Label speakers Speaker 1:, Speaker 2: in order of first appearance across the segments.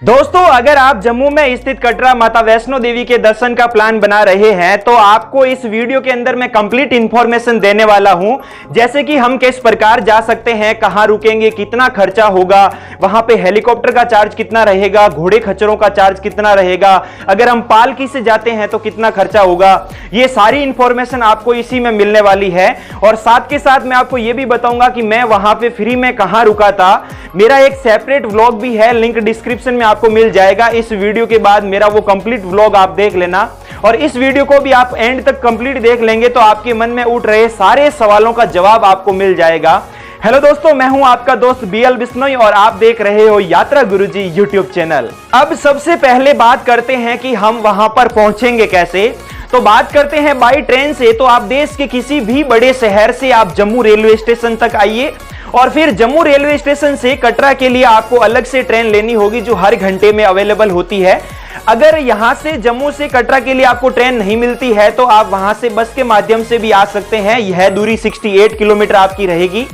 Speaker 1: दोस्तों, अगर आप जम्मू में स्थित कटरा माता वैष्णो देवी के दर्शन का प्लान बना रहे हैं तो आपको इस वीडियो के अंदर मैं कंप्लीट इंफॉर्मेशन देने वाला हूं। जैसे कि हम किस प्रकार जा सकते हैं, कहां रुकेंगे, कितना खर्चा होगा, वहां पे हेलीकॉप्टर का चार्ज कितना रहेगा, घोड़े खच्चरों का चार्ज कितना रहेगा, अगर हम पालकी से जाते हैं तो कितना खर्चा होगा। ये सारी इंफॉर्मेशन आपको इसी में मिलने वाली है। और साथ के साथ मैं आपको यह भी बताऊंगा कि मैं वहां पे फ्री में कहां रुका था। मेरा एक सेपरेट व्लॉग भी है, लिंक डिस्क्रिप्शन में आपको मिल जाएगा। इस वीडियो के बाद मेरा वो कंप्लीट व्लॉग आप देख लेना और इस वीडियो को भी आप एंड तक कंप्लीट देख लेंगे तो आपके मन में उठ रहे सारे सवालों का जवाब आपको मिल जाएगा। हेलो दोस्तों, मैं हूं आपका दोस्त बीएल बिश्नोई और आप देख रहे हो यात्रा गुरुजी यूट्यूब चैनल। अब सबसे पहले बात करते हैं कि हम वहां पर पहुंचेंगे कैसे। तो बात करते हैं बाई ट्रेन से। तो आप देश के किसी भी बड़े शहर से आप जम्मू रेलवे स्टेशन तक आइए और फिर जम्मू रेलवे स्टेशन से कटरा के लिए आपको अलग से ट्रेन लेनी होगी जो हर घंटे में अवेलेबल होती है। अगर यहां से जम्मू से कटरा के लिए आपको ट्रेन नहीं मिलती है तो आप वहां से बस के माध्यम से भी आ सकते हैं। यह दूरी 68 किलोमीटर आपकी रहेगी।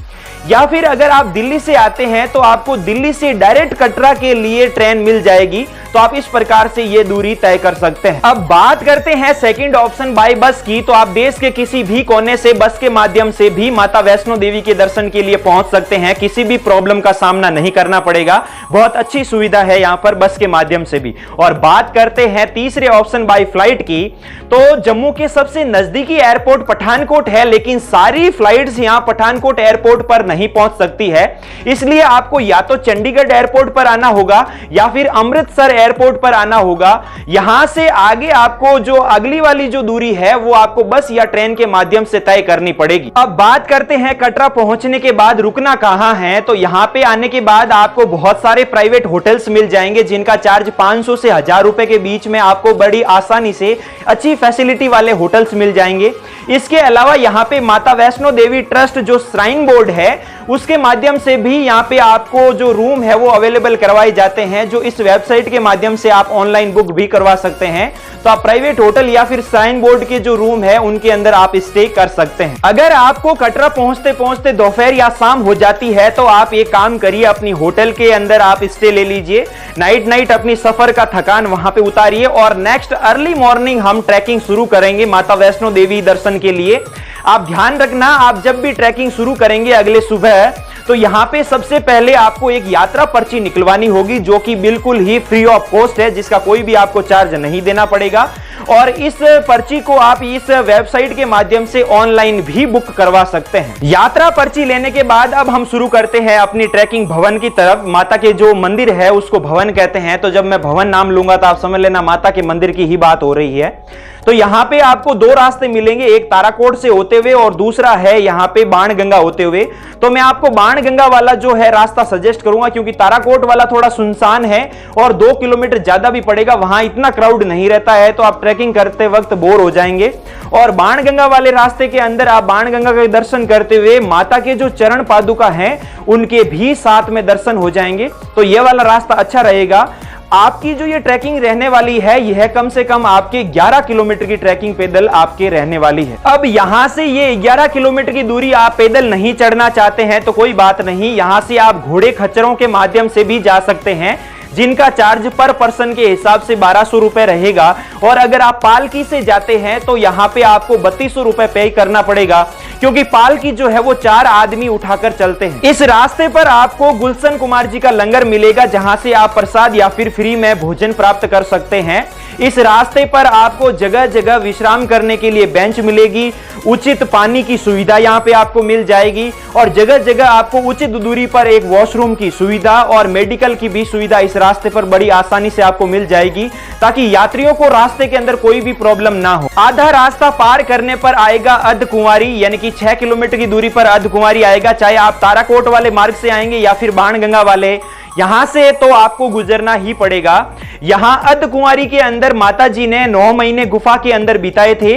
Speaker 1: या फिर अगर आप दिल्ली से आते हैं तो आपको दिल्ली से डायरेक्ट कटरा के लिए ट्रेन मिल जाएगी। तो आप इस प्रकार से ये दूरी तय कर सकते हैं। अब बात करते हैं सेकंड ऑप्शन बाय बस की। तो आप देश के किसी भी कोने से बस के माध्यम से भी माता वैष्णो देवी के दर्शन के लिए पहुंच सकते हैं। किसी भी प्रॉब्लम का सामना नहीं करना पड़ेगा। बहुत अच्छी सुविधा है यहां पर बस के माध्यम से भी। और बात करते हैं तीसरे ऑप्शन बाय फ्लाइट की। तो जम्मू के सबसे नजदीकी एयरपोर्ट पठानकोट है, लेकिन सारी फ्लाइट्स यहां पठानकोट एयरपोर्ट पर नहीं पहुंच सकती है। इसलिए आपको या तो चंडीगढ़ एयरपोर्ट पर आना होगा या फिर अमृतसर एयरपोर्ट पर आना होगा। यहां से आगे आपको जो अगली वाली जो दूरी है वो आपको बस या ट्रेन के माध्यम से तय करनी पड़ेगी। अब बात करते हैं कटरा पहुंचने के बाद रुकना कहां है। तो यहां पे आने के बाद आपको बहुत सारे प्राइवेट होटल्स मिल जाएंगे जिनका चार्ज 500 से 1000 रुपए के बीच में आपको बड़ी आसानी से अच्छी फैसिलिटी वाले होटल्स मिल जाएंगे। इसके अलावा यहां पे माता वैष्णो देवी ट्रस्ट जो श्राइन बोर्ड है उसके माध्यम से भी यहां पे आपको जो रूम है वो अवेलेबल करवाए जाते हैं, जो इस वेबसाइट के माध्यम से आप ऑनलाइन बुक भी करवा सकते हैं। तो आप प्राइवेट होटल या फिर श्राइन बोर्ड के जो रूम है उनके अंदर आप स्टे कर सकते हैं। अगर आपको कटरा पहुंचते पहुंचते दोपहर या शाम हो जाती है तो आप एक काम करिए, अपनी होटल के अंदर आप स्टे ले लीजिए। नाइट अपनी सफर का थकान वहां पे उतारिए और नेक्स्ट अर्ली मॉर्निंग हम ट्रैकिंग शुरू करेंगे माता वैष्णो देवी दर्शन के लिए। आप ध्यान रखना, आप जब भी ट्रैकिंग शुरू करेंगे अगले सुबह तो यहां पे सबसे पहले आपको एक यात्रा पर्ची निकलवानी होगी जो कि बिल्कुल ही फ्री ऑफ कॉस्ट है, जिसका कोई भी आपको चार्ज नहीं देना पड़ेगा। और इस पर्ची को आप इस वेबसाइट के माध्यम से ऑनलाइन भी बुक करवा सकते हैं। यात्रा पर्ची लेने के बाद अब हम शुरू करते हैं अपनी ट्रैकिंग भवन की तरफ। माता के जो मंदिर है उसको भवन कहते हैं, तो जब मैं भवन नाम लूंगा तो आप समझ लेना माता के मंदिर की ही बात हो रही है। तो यहां पे आपको दो रास्ते मिलेंगे, एक ताराकोट से होते हुए और दूसरा है यहां पे बाणगंगा होते हुए। तो मैं आपको बाणगंगा वाला जो है रास्ता सजेस्ट करूंगा क्योंकि ताराकोट वाला थोड़ा सुनसान है और 2 किलोमीटर ज्यादा भी पड़ेगा, वहां इतना क्राउड नहीं रहता है तो आप ट्रैकिंग करते वक्त बोर हो जाएंगे। और बाणगंगा वाले रास्ते के अंदर आप बाणगंगा के दर्शन करते हुए माता के जो चरण पादुका हैं उनके भी साथ में दर्शन हो जाएंगे। तो यह वाला रास्ता अच्छा रहेगा। आपकी जो ये ट्रैकिंग रहने वाली है यह कम से कम आपके 11 किलोमीटर की ट्रैकिंग पैदल आपके रहने वाली है। अब यहां से ये 11 किलोमीटर की दूरी आप पैदल नहीं चढ़ना चाहते हैं तो कोई बात नहीं, यहां से आप घोड़े खच्चरों के माध्यम से भी जा सकते हैं जिनका चार्ज पर पर्सन के हिसाब से 1200 रुपए रहेगा। और अगर आप पालकी से जाते हैं तो यहां पे आपको 3200 रुपए पे करना पड़ेगा क्योंकि पालकी जो है वो 4 आदमी उठाकर चलते हैं। इस रास्ते पर आपको गुलशन कुमार जी का लंगर मिलेगा जहां से आप प्रसाद या फिर फ्री में भोजन प्राप्त कर सकते हैं। इस रास्ते पर आपको जगह जगह विश्राम करने के लिए बेंच मिलेगी, उचित पानी की सुविधा यहां पे आपको मिल जाएगी और जगह जगह आपको उचित दूरी पर एक वॉशरूम की सुविधा और मेडिकल की भी सुविधा इस रास्ते पर बड़ी आसानी से आपको मिल जाएगी ताकि यात्रियों को रास्ते के अंदर कोई भी प्रॉब्लम ना हो। आधा रास्ता पार करने पर आएगा अर्धकुंवारी, यानी कि 6 किलोमीटर की दूरी पर अर्धकुंवारी आएगा। चाहे आप ताराकोट वाले मार्ग से आएंगे या फिर बाणगंगा वाले, यहां से तो आपको गुजरना ही पड़ेगा। यहां अर्धकुंवारी के अंदर माता जी ने 9 महीने गुफा के अंदर बिताए थे।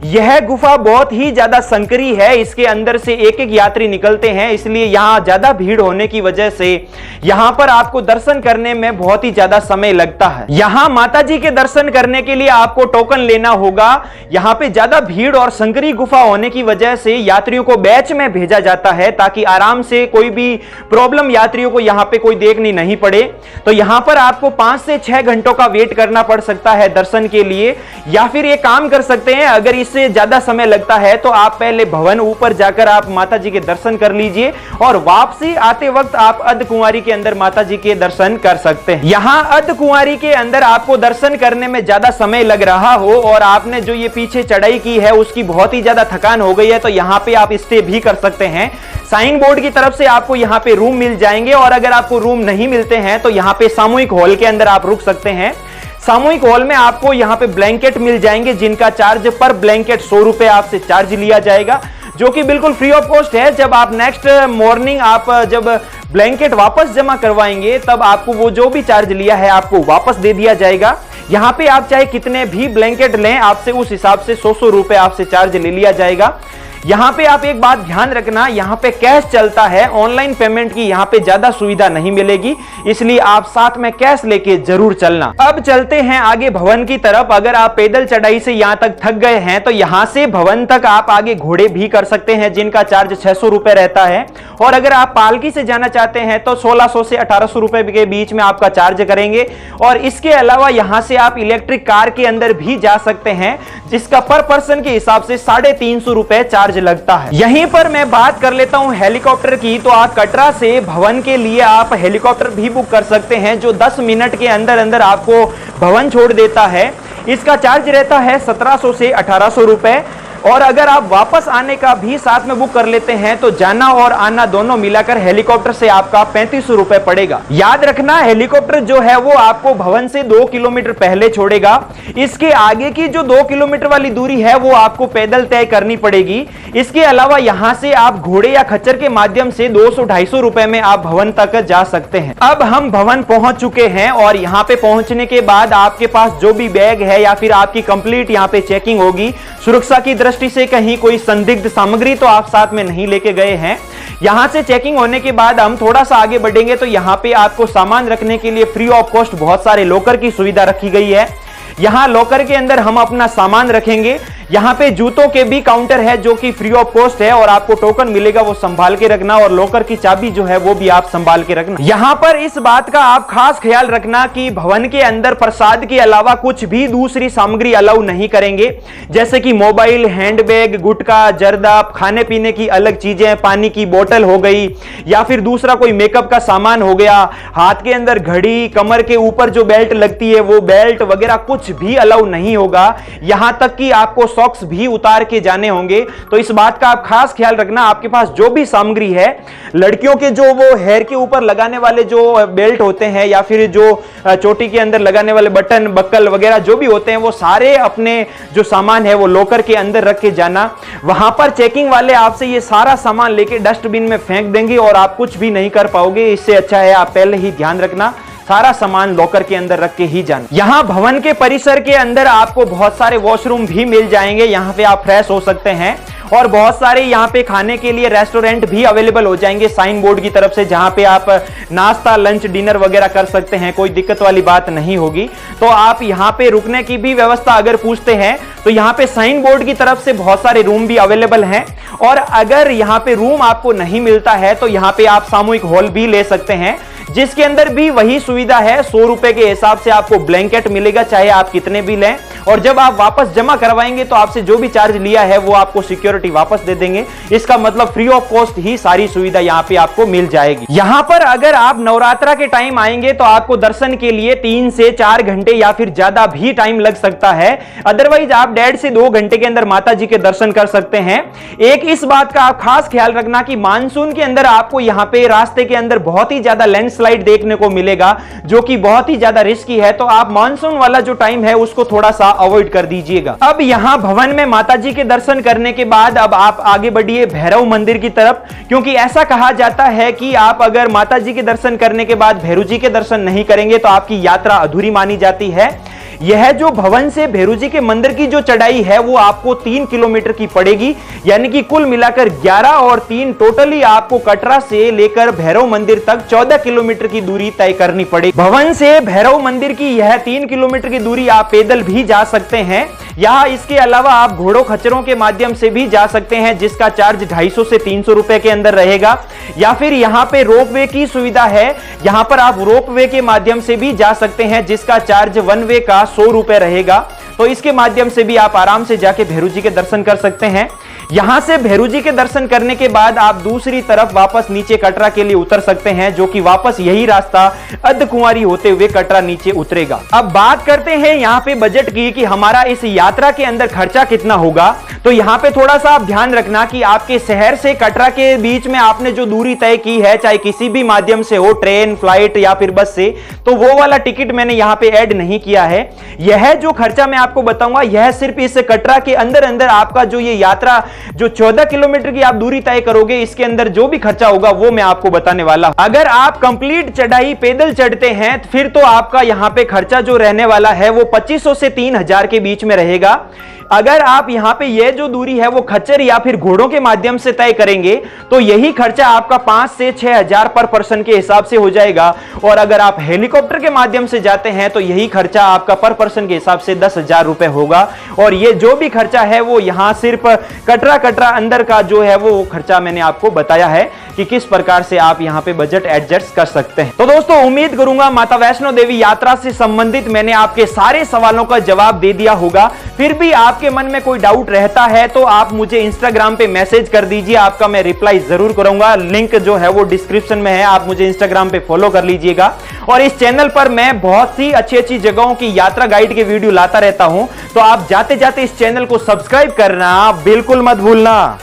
Speaker 1: यह गुफा बहुत ही ज्यादा संकरी है, इसके अंदर से एक एक यात्री निकलते हैं, इसलिए यहां ज्यादा भीड़ होने की वजह से यहां पर आपको दर्शन करने में बहुत ही ज्यादा समय लगता है। यहां माता जी के दर्शन करने के लिए आपको टोकन लेना होगा। यहां पे ज्यादा भीड़ और संकरी गुफा होने की वजह से यात्रियों को बैच में भेजा जाता है ताकि आराम से कोई भी प्रॉब्लम यात्रियों को यहां पे कोई देखनी नहीं पड़े। तो यहां पर आपको 5 से 6 घंटों का वेट करना पड़ सकता है दर्शन के लिए, या फिर ये काम कर सकते हैं, अगर इससे ज्यादा समय लगता है तो आप पहले भवन ऊपर जाकर आप माता जी के दर्शन कर लीजिए और वापसी आते वक्त आप अर्धकुंवारी के अंदर माता जी के दर्शन कर सकते हैं। यहां अर्धकुंवारी के अंदर आपको दर्शन करने में ज्यादा समय लग रहा हो और आपने जो ये पीछे चढ़ाई की है उसकी बहुत ही ज्यादा थकान हो गई है, तो यहां पे आप स्टे भी कर सकते हैं। साइन बोर्ड की तरफ से आपको यहां पे रूम मिल जाएंगे, और अगर आपको रूम नहीं मिलते हैं तो यहां पे सामूहिक हॉल के अंदर आप रुक सकते हैं। सामूहिक हॉल में आपको यहां पे ब्लैंकेट मिल जाएंगे, जिनका चार्ज पर ब्लैंकेट 100 रुपए आपसे चार्ज लिया जाएगा, जो कि बिल्कुल फ्री ऑफ कॉस्ट है। जब आप नेक्स्ट मॉर्निंग आप जब ब्लैंकेट वापस जमा करवाएंगे तब आपको वो जो भी चार्ज लिया है आपको वापस दे दिया जाएगा। यहां पे आप चाहे कितने भी ब्लैंकेट लें, आपसे उस हिसाब से 100 रुपए आपसे चार्ज ले लिया जाएगा। यहां पे आप एक बात ध्यान रखना, यहां पे कैश चलता है, ऑनलाइन पेमेंट की यहां पे ज्यादा सुविधा नहीं मिलेगी, इसलिए आप साथ में कैश लेके जरूर चलना। अब चलते हैं आगे भवन की तरफ। अगर आप पैदल चढ़ाई से यहां तक थक गए हैं तो यहां से भवन तक आप आगे घोड़े भी कर सकते हैं, जिनका चार्ज 600 रुपए रहता है, और अगर आप पालकी से जाना चाहते हैं तो 1600 से 1800 रुपए के बीच में आपका चार्ज करेंगे। और इसके अलावा यहां से आप इलेक्ट्रिक कार के अंदर भी जा सकते हैं, जिसका पर पर्सन के हिसाब से 350 रुपए चार्ज लगता है। यहीं पर मैं बात कर लेता हूं हेलीकॉप्टर की। तो आप कटरा से भवन के लिए आप हेलीकॉप्टर भी बुक कर सकते हैं, जो 10 मिनट के अंदर अंदर आपको भवन छोड़ देता है। इसका चार्ज रहता है 1700 से 1800 रुपए, और अगर आप वापस आने का भी साथ में बुक कर लेते हैं तो जाना और आना दोनों मिलाकर हेलीकॉप्टर से आपका 3500 रुपए पड़ेगा। याद रखना, हेलीकॉप्टर जो है वो आपको भवन से 2 किलोमीटर पहले छोड़ेगा। इसके आगे की जो 2 किलोमीटर वाली दूरी है वो आपको पैदल तय करनी पड़ेगी। इसके अलावा यहां से आप घोड़े या खच्चर के माध्यम से 200-250 रुपए में आप भवन तक जा सकते हैं। अब हम भवन पहुंच चुके हैं, और यहां पे पहुंचने के बाद आपके पास जो भी बैग है या फिर आपकी कंप्लीट यहां पे चेकिंग होगी। सुरक्षा की दृष्टि से कहीं कोई संदिग्ध सामग्री तो आप साथ में नहीं लेके गए हैं। यहां से चेकिंग होने के बाद हम थोड़ा सा आगे बढ़ेंगे तो यहां पे आपको सामान रखने के लिए फ्री ऑफ कॉस्ट बहुत सारे लॉकर की सुविधा रखी गई है। यहां लॉकर के अंदर हम अपना सामान रखेंगे। यहां पे जूतों के भी काउंटर है जो कि फ्री ऑफ कॉस्ट है, और आपको टोकन मिलेगा वो संभाल के रखना, और लॉकर की चाबी जो है वो भी आप संभाल के रखना। यहां पर इस बात का आप खास ख्याल रखना कि भवन के अंदर प्रसाद के अलावा कुछ भी दूसरी सामग्री अलाउ नहीं करेंगे, जैसे कि मोबाइल, हैंडबैग, गुटखा, जर्दा, खाने पीने की अलग चीजें, पानी की बोतल हो गई, या फिर दूसरा कोई मेकअप का सामान हो गया, हाथ के अंदर घड़ी, कमर के ऊपर जो बेल्ट लगती है वो बेल्ट वगैरह कुछ भी अलाउ नहीं होगा। यहां तक कि आपको सॉक्स भी उतार के जाने होंगे। तो इस बात का आप खास ख्याल रखना, आपके पास जो भी सामग्री है, लड़कियों के जो वो हेयर के ऊपर लगाने वाले जो बेल्ट होते हैं, या फिर जो चोटी के अंदर लगाने वाले बटन, बक्कल वगैरह जो भी होते हैं, वो सारे अपने जो सामान है वो लॉकर के अंदर रख के जाना। वहां पर चेकिंग वाले आपसे ये सारा सामान लेके डस्टबिन में फेंक देंगे और आप कुछ भी नहीं कर पाओगे। इससे अच्छा है आप पहले ही ध्यान रखना, सारा सामान लॉकर के अंदर रख के ही जाना। यहां भवन के परिसर के अंदर आपको बहुत सारे वॉशरूम भी मिल जाएंगे, यहां पे आप फ्रेश हो सकते हैं, और बहुत सारे यहां पे खाने के लिए रेस्टोरेंट भी अवेलेबल हो जाएंगे साइन बोर्ड की तरफ से, जहां पे आप नाश्ता, लंच, डिनर वगैरह कर सकते हैं, कोई दिक्कत वाली बात नहीं होगी। तो आप यहां पे रुकने की भी व्यवस्था अगर पूछते हैं तो यहां पे साइन बोर्ड की तरफ से बहुत सारे रूम भी अवेलेबल हैं, और अगर यहां पे रूम आपको नहीं मिलता है तो यहां पे आप सामूहिक हॉल भी ले सकते हैं, जिसके अंदर भी वही सुविधा है। 100 रुपए के हिसाब से आपको ब्लैंकेट मिलेगा, चाहे आप कितने भी लें, और जब आप वापस जमा करवाएंगे तो आपसे जो भी चार्ज लिया है वो आपको सिक्योरिटी वापस दे देंगे। इसका मतलब फ्री ऑफ कॉस्ट ही सारी सुविधा यहाँ पे आपको मिल जाएगी। यहाँ पर अगर आप नवरात्रा के टाइम आएंगे तो आपको दर्शन के लिए 3 से 4 घंटे या फिर ज्यादा भी टाइम लग सकता है, अदरवाइज आप 1.5 से 2 घंटे के अंदर माता जी के दर्शन कर सकते हैं। एक इस बात का आप खास ख्याल रखना कि मानसून के अंदर आपको यहाँ पे रास्ते के अंदर बहुत ही ज्यादा लैंडस्लाइड देखने को मिलेगा, जो कि बहुत ही ज्यादा रिस्की है। तो आप मानसून वाला जो टाइम है उसको थोड़ा सा अवॉइड कर दीजिएगा। अब यहां भवन में माता जी के दर्शन करने के बाद अब आप आगे बढ़िए भैरव मंदिर की तरफ, क्योंकि ऐसा कहा जाता है कि आप अगर माता जी के दर्शन करने के बाद भैरू जी के दर्शन नहीं करेंगे तो आपकी यात्रा अधूरी मानी जाती है। यह जो भवन से भैरू जी के मंदिर की जो चढ़ाई है वो आपको 3 किलोमीटर की पड़ेगी, यानी कि कुल मिलाकर 11 और 3 टोटली आपको कटरा से लेकर भैरव मंदिर तक 14 किलोमीटर की दूरी तय करनी पड़ेगी। भवन से भैरव मंदिर की यह 3 किलोमीटर की दूरी आप पैदल भी जा सकते हैं, यहाँ इसके अलावा आप घोड़ों खच्चरों के माध्यम से भी जा सकते हैं, जिसका चार्ज 250 से 300 रुपए के अंदर रहेगा। या फिर यहाँ पे रोपवे की सुविधा है, यहाँ पर आप रोपवे के माध्यम से भी जा सकते हैं, जिसका चार्ज वन वे का 100 रुपए रहेगा। तो इसके माध्यम से भी आप आराम से जाके भैरू जी के दर्शन कर सकते हैं। यहां से भैरू जी के दर्शन करने के बाद आप दूसरी तरफ वापस नीचे कटरा के लिए उतर सकते हैं, जो कि वापस यही रास्ता अर्धकुंवारी होते हुए कटरा नीचे उतरेगा। अब बात करते हैं यहां पे बजट की कि हमारा इस यात्रा के अंदर खर्चा कितना होगा। तो यहां पे थोड़ा सा आप ध्यान रखना कि आपके शहर से कटरा के बीच में आपने जो दूरी तय की है, चाहे किसी भी माध्यम से हो, ट्रेन, फ्लाइट या फिर बस से, तो वो वाला टिकट मैंने यहां पे ऐड नहीं किया है। यह जो खर्चा मैं आपको बताऊंगा यह सिर्फ इस कटरा के अंदर अंदर आपका जो ये यात्रा जो 14 किलोमीटर की आप दूरी तय करोगे, इसके अंदर जो भी खर्चा होगा वो मैं आपको बताने वाला हूं। अगर आप कंप्लीट चढ़ाई पैदल चढ़ते हैं फिर तो आपका यहां पे खर्चा जो रहने वाला है वो 2500 से 3000 के बीच में रहेगा। अगर आप यहां पे ये जो दूरी है वो खच्चर या फिर घोड़ों के माध्यम से तय करेंगे तो यही खर्चा आपका 5 से 6000 पर पर्सन के हिसाब से हो जाएगा। और अगर आप हेलीकॉप्टर के माध्यम से जाते हैं तो यही खर्चा आपका पर पर्सन के हिसाब से 10,000 रुपए होगा। और ये जो भी खर्चा है वो यहां सिर्फ कटरा अंदर का जो है वो खर्चा मैंने आपको बताया है कि किस प्रकार से आप यहां पे बजट एडजस्ट कर सकते हैं। तो दोस्तों उम्मीद करूंगा माता वैष्णो देवी यात्रा से संबंधित मैंने आपके सारे सवालों का जवाब दे दिया होगा। फिर भी आपके मन में कोई डाउट रहता है तो आप मुझे इंस्टाग्राम पे मैसेज कर दीजिए, आपका मैं रिप्लाई जरूर करूंगा। लिंक जो है वो डिस्क्रिप्शन में है, आप मुझे इंस्टाग्राम पे फॉलो कर लीजिएगा। और इस चैनल पर मैं बहुत सी अच्छी जगहों की यात्रा गाइड के वीडियो लाता रहता हूं, तो आप जाते जाते इस चैनल को सब्सक्राइब करना बिल्कुल मत भूलना।